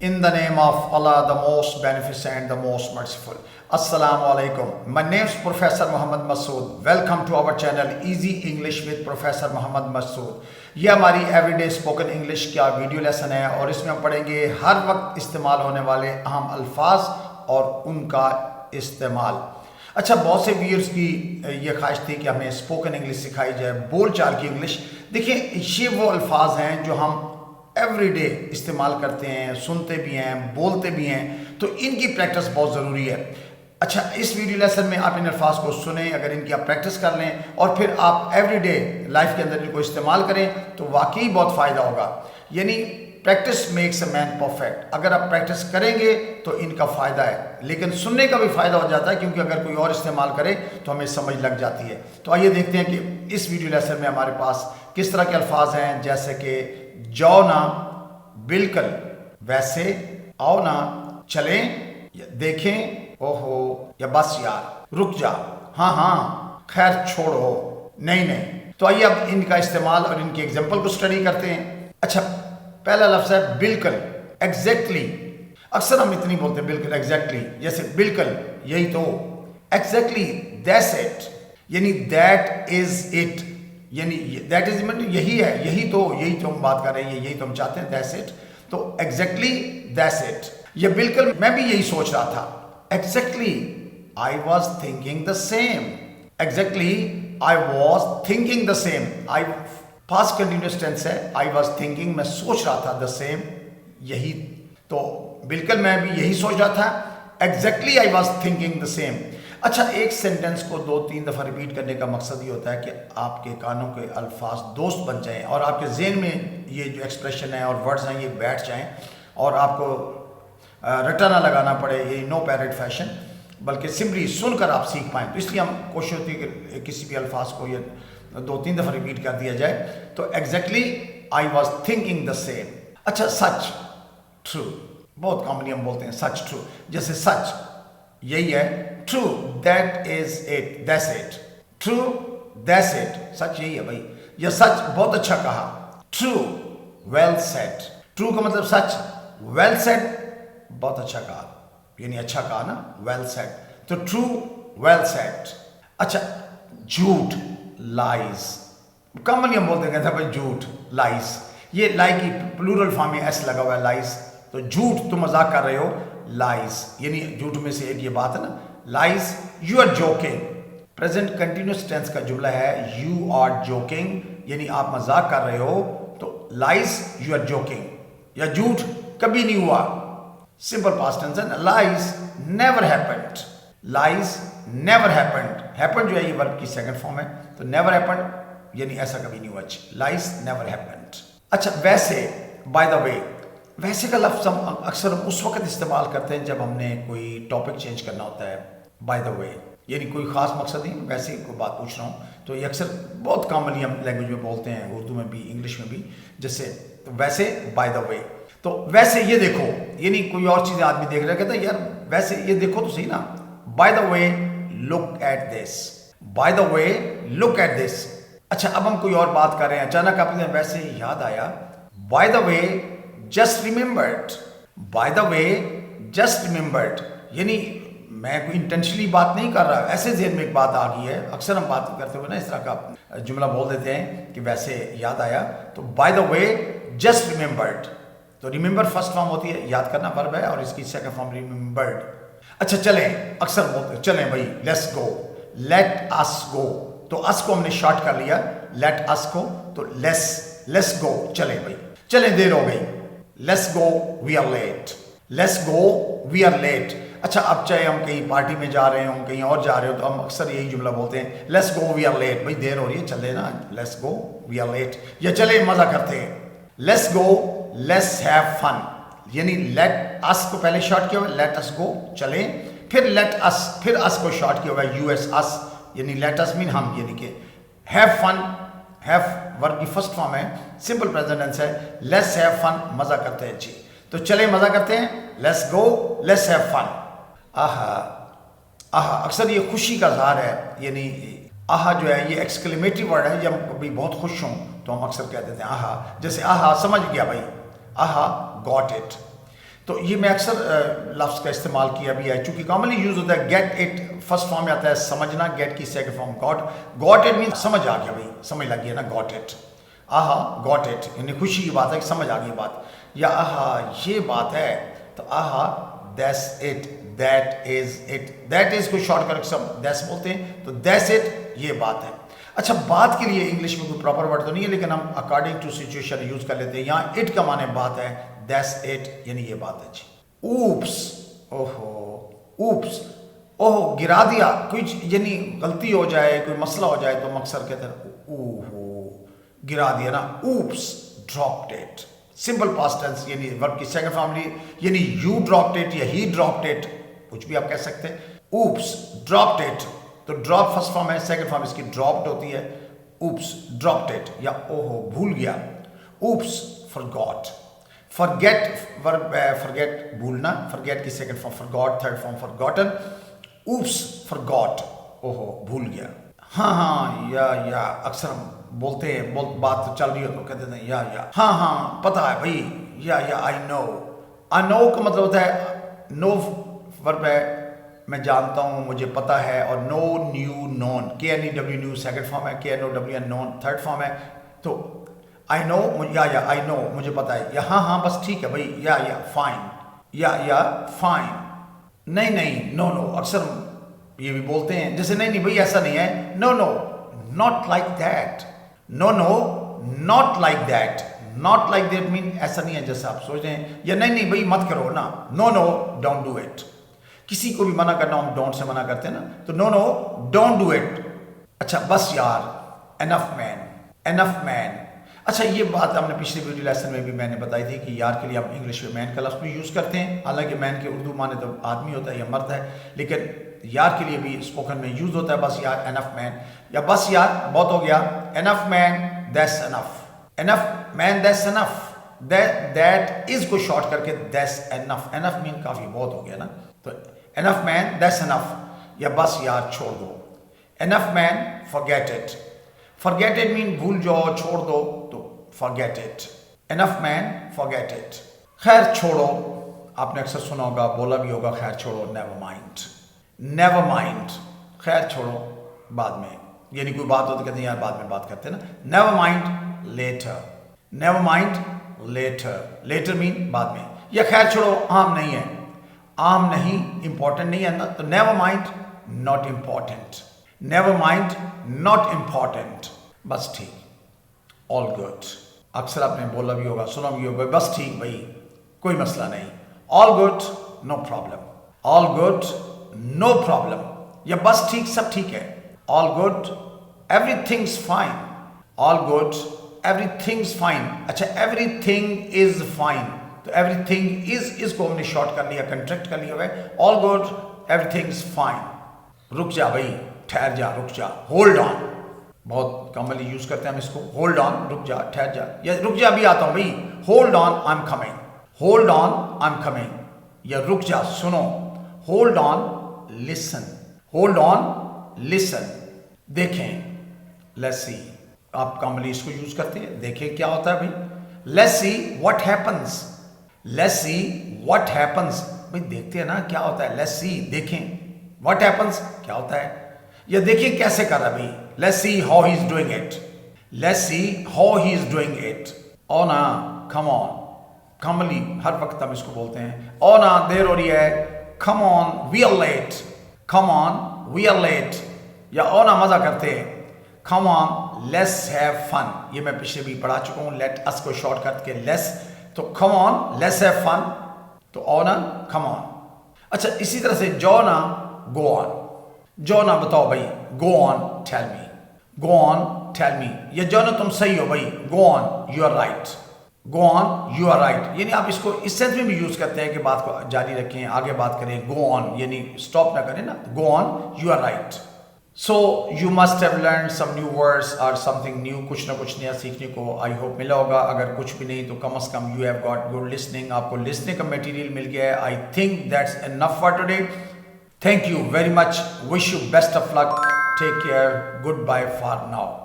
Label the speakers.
Speaker 1: In the name of Allah, the most beneficent, the most merciful. Assalamu alaikum. My name is Professor Muhammad Masood. Welcome to our channel Easy English with Professor Muhammad Masood. ये हमारी everyday spoken English का video lesson है और इसमें हम पढ़ेंगे हर वक्त इस्तेमाल होने वाले अहम अल्फाज और उनका इस्तेमाल। अच्छा, बहुत से व्यूअर्स की ये ख्वाहिश थी कि हमें स्पोकन इंग्लिश सिखाई जाए, बोल चाल की इंग्लिश। देखिए, ये वो अल्फाज हैं जो हम एवरीडे इस्तेमाल करते हैं, सुनते भी हैं, बोलते भी हैं, तो इनकी प्रैक्टिस बहुत ज़रूरी है। अच्छा, इस वीडियो लेसन में आप इन अल्फाज को सुनें, अगर इनकी आप प्रैक्टिस कर लें और फिर आप एवरीडे लाइफ के अंदर इनको इस्तेमाल करें तो वाकई बहुत फ़ायदा होगा। यानी practice makes a man perfect. अगर आप प्रैक्टिस करेंगे तो इनका फ़ायदा है, लेकिन सुनने का भी फ़ायदा हो जाता है, क्योंकि अगर कोई और इस्तेमाल करे तो हमें समझ लग जाती है। तो आइए देखते हैं कि इस वीडियो लेसन में हमारे पास किस तरह के अल्फाज हैं, जैसे कि जाओ ना, बिल्कुल, वैसे, आओ ना, चलें, देखें, ओहो, या बस यार, रुक जा, हाँ हाँ, खैर छोड़ो, नहीं नहीं। तो आइए अब इनका इस्तेमाल और इनकी एग्जांपल को स्टडी करते हैं। अच्छा, पहला लफ्ज़ है बिल्कुल, एग्जैक्टली। अक्सर हम इतनी बोलते हैं बिल्कुल, एग्जैक्टली, जैसे बिल्कुल, यही तो, एग्जैक्टली, दैट्स इट, यानी दैट इज इट, यानी दैट इज मतलब यही है, यही तो हम बात कर रहे हैं, यही तो हम चाहते हैं, दैट्स इट। तो एग्जैक्टली, दैट्स इट, ये बिल्कुल, मैं भी यही सोच रहा था। Exactly, I was thinking the same. Exactly, I was thinking the same. I past continuous tense है, आई वॉज थिंकिंग, मैं सोच रहा था, द सेम, यही तो, बिल्कुल मैं भी यही सोच रहा था। Exactly I was thinking the same. अच्छा, एक सेंटेंस को 2-3 दफ़ा रिपीट करने का मकसद ये होता है कि आपके कानों के अल्फाज दोस्त बन जाएं और आपके जहन में ये जो एक्सप्रेशन है और वर्ड्स हैं ये बैठ जाएं और आपको रटा ना लगाना पड़े, ये नो पैरेट फैशन, बल्कि सिंपली सुनकर आप सीख पाएँ। तो इसलिए हम कोशिश होती है कि किसी भी अल्फाज को ये 2-3 दफ़ा रिपीट कर दिया जाए। तो exactly I was thinking the same. अच्छा, सच, ट्रू, बहुत कॉमनली हम बोलते हैं सच, ट्रू, जैसे सच यही है, true, that is it, that's it, true, that's it, सच यही है भाई, यह सच, बहुत अच्छा कहा, ट्रू, वेल सेड। ट्रू का मतलब सच, वेल सेड, बहुत अच्छा कहा, यानी अच्छा कहा ना, वेल सेड, तो ट्रू, वेल सेड। अच्छा, झूठ, लाइज, कॉमनली हम बोलते हैं भाई झूठ, लाइज, ये लाई की प्लूरल फॉर्म में एस लगा हुआ है, लाइज, तो झूठ, तुम मजाक कर रहे हो, लाइज, यानी झूठ में से एक ये बात है ना, lies, you are joking. Present continuous tense का जुमला है, यू आर जोकिंग, यानी आप मजाक कर रहे हो, तो लाइज, यू आर जोकिंग, या झूठ कभी नहीं हुआ, सिंपल पास्ट टेंस है ना, lies never happened, lies never happened, happened जो है ये वर्ब की सेकंड फॉर्म है, तो नेवर हैपेंड यानी ऐसा कभी नहीं हुआ, लाइज नेवर हैपेंड। अच्छा, वैसे, बाय द वे, वैसे का लफ्ज़ हम अक्सर उस वक्त इस्तेमाल करते हैं जब हमने कोई टॉपिक चेंज करना होता है। बाय द वे यानी कोई ख़ास मकसद नहीं, वैसे ही कोई बात पूछ रहा हूँ, तो ये अक्सर बहुत कॉमनली हम लैंग्वेज में बोलते हैं, उर्दू में भी, इंग्लिश में भी, जैसे तो वैसे, बाय द वे, तो वैसे ये देखो, यानी कोई और चीज़ें आदमी देख रहा है, कहता है यार वैसे ये देखो तो सही ना, by the way look at this, by the way look at this. अच्छा, अब हम कोई और बात कर रहे हैं, अचानक आपने वैसे याद आया, by the way just remembered, by the way just remembered, यानी मैं कोई इंटेंशनली बात नहीं कर रहा, ऐसे ज़हन में एक बात आ गई है। अक्सर हम बात करते हुए ना इस तरह का जुमला बोल देते हैं कि वैसे याद आया, तो by the way just remembered, तो रिमेंबर फर्स्ट फॉर्म होती है, याद करना वर्ब है, और इसकी सेकंड फॉर्म रिमेंबर्ड। अच्छा, चलें, अक्सर बोलते चलें भाई, लेट्स गो, लेट अस गो, तो अस को हमने शॉर्ट कर लिया, लेट अस को, तो लेट्स गो, चलें भाई, चलें, देर हो गई, let's go, we are late, let's go, we are late. अच्छा, अब चाहे हम कहीं पार्टी में जा रहे हो, कहीं और जा रहे हो, तो हम अक्सर यही जुमला बोलते हैं, let's go, we are late, भाई देर हो रही है, चले ना, let's go, we are late, या चले मजा करते हैं, let's go, let's have fun, यानी लेट अस को पहले शॉर्ट किया हुआ, लेट अस गो, चलें, फिर लेट अस, फिर अस को शॉर्ट किया हुआ, यूएस अस, यानी लेट अस मीन हम, यानी कि हैव फन, हैव वर्ब की फर्स्ट फॉर्म है, सिंपल प्रेजेंट टेंस है, लेट्स हैव फन, मजा करते हैं जी, तो चले मजा करते हैं, let's go, let's have fun. आहा, आहा, अक्सर ये खुशी का इज़हार है, यानी आहा जो है ये एक्सक्लेमेटरी वर्ड है, जब कभी बहुत खुश हों तो हम अक्सर कह देते हैं आहा, जैसे आहा समझ गया भाई, आहा गॉट इट। तो ये मैं अक्सर लफ्ज़ का इस्तेमाल किया भी है, चूंकि कॉमनली यूज होता है। गेट इट फर्स्ट फॉर्म में आता है समझना, गेट की second form got it mean समझ आ गया भाई, समझ लग गया ना, गॉट इट। आहा गॉट इट यानी खुशी की बात है कि समझ आ गई बात, या आहा ये बात है, तो आहा that's it, that is it, that is को शॉर्ट करके सब दैट्स बोलते हैं, तो दैट्स इट ये बात है। अच्छा, बात के लिए इंग्लिश में कोई प्रॉपर वर्ड तो नहीं है, लेकिन हम अकॉर्डिंग टू सिचुएशन यूज कर लेते हैं। यहाँ इट का माने बात है, दैट्स इट यानी ये बात है जी। ऊप्स, ओहो ऊप्स, ओहो गिरा दिया, कुछ यानी गलती हो जाए, कोई मसला हो जाए तो अक्सर कहते हैं ओहो गिरा दिया ना, oops dropped it. Simple past tense यानी वर्ब की सेकंड फॉर्म यानी यू ड्रॉप्ड इट या ही ड्रॉप्ड इट, कुछ भी आप कह सकते हैं। ऊप्स ड्रॉप्ड इट, तो ड्रॉप फर्स्ट फॉर्म है, सेकंड फॉर्म इसकी ड्रॉप्ड होती है। ऊप्स ड्रॉप्ड इट या ओहो भूल गया। Oops forgot, forget verb forget भूलना, फॉरगेट की second form forgot, third form forgotten. Oops forgot ओहो भूल गया। हाँ या अक्सर हम बोलते हैं, बात तो चल रही हो तो कहते हैं या हाँ पता है भाई, या आई नो का मतलब होता है नो वर्ब है मैं जानता हूँ, मुझे पता है, और know knew known, KNEW knew second form है, KNOW नोन थर्ड फॉर्म है। तो आई नो या आई नो मुझे पता है, या हाँ बस ठीक है भाई, या फाइन, या फाइन, नहीं नो अक्सर ये भी बोलते हैं, जैसे नहीं भाई ऐसा नहीं है, no not like that, no not like that, not like that mean ऐसा नहीं है जैसा आप सोच रहे हैं, या नहीं भाई मत करो ना, नो डोंट डू इट। किसी को भी मना करना हम डोंट से मना करते हैं ना, तो नो डोंट डू इट। अच्छा बस यार, एनफ मैन। अच्छा ये बात हमने पिछले वीडियो लेसन में भी मैंने बताई थी कि यार के लिए हम इंग्लिश में मैन का लफ्ज़ भी यूज़ करते हैं, हालांकि मैन के उर्दू माने तो आदमी होता है या मर्द है, लेकिन यार के लिए भी स्पोकन में यूज होता है बस यार, एनफ मैन, या बस यार बहुत हो गया, enough man that's enough, enough man that's enough, that is को शॉर्ट करके दैट्स एनफ मीन काफी बहुत हो गया ना, तो एनफ मैन दैट्स एनफ, या बस यार छोड़ दो। Enough man forget it mean भूल जाओ, छोड़ दो, तो forget it. Enough man forget it. खैर छोड़ो, आपने अक्सर सुना होगा, बोला भी होगा, खैर छोड़ो, नेवर माइंड, खैर छोड़ो बाद में, यानी कोई बात हो तो कहते हैं यार बाद में बात करते हैं ना। नेवर माइंड लेटर मीन बाद में, या खैर छोड़ो आम नहीं इंपॉर्टेंट नहीं है ना, तो नेवर माइंड नॉट इंपॉर्टेंट, बस ठीक, ऑल गुड। अक्सर आपने बोला भी होगा, सुना भी होगा, बस ठीक भाई कोई मसला नहीं, ऑल गुड नो प्रॉब्लम, या बस ठीक सब ठीक है, ऑल गुड एवरीथिंग्स फाइन, अच्छा एवरीथिंग इज फाइन, तो एवरीथिंग इज को हमने शॉर्ट कर लिया, कंट्रैक्ट कर लिया है, ऑल गुड एवरीथिंग्स फाइन। रुक जा भाई, ठहर जा, रुक जा, होल्ड ऑन, बहुत कॉमनली यूज करते हैं हम इसको, होल्ड ऑन, रुक जा, ठहर जा, या रुक जा भी आता हूं भाई, hold on I am coming, या रुक जा सुनो, होल्ड ऑन लिसन, देखें, लेट्स सी, आप कॉमनली इसको यूज करते हैं, देखें क्या होता है भाई, लेट्स सी व्हाट हैपेंस, भाई देखते हैं ना क्या होता है, लेट्स सी देखें, व्हाट हैपेंस क्या होता है, या देखें कैसे कर रहा है भाई, let's see how he is doing it, ओ ना कम ऑन, कॉमनली हर वक्त हम इसको बोलते हैं, ओ ना देर हो रही है, come on we are late, या ओ ना मजा करते हैं, come on let's have fun, ये मैं पिछले भी पढ़ा चुका हूं, लेट अस को शॉर्ट करके लेट्स, तो come on let's have fun, तो ओ ना कम ऑन। अच्छा इसी तरह से जो ना गो ऑन, बताओ भाई, गो ऑन टेल मी, या जो ना तुम सही हो भाई, go on you are right, यानी आप इसको इस सेंस में भी यूज करते हैं कि बात को जारी रखें, आगे बात करें, गो ऑन यानी स्टॉप ना करें ना, go on you are right. So you must have learn some new words और समथिंग न्यू, कुछ ना कुछ नया सीखने को आई होप मिला होगा, अगर कुछ भी नहीं तो कम से कम you have got good listening, आपको लिसनिंग का मटेरियल मिल गया है। I think that's enough for today, thank you very much, wish you best of luck, take care, goodbye for now.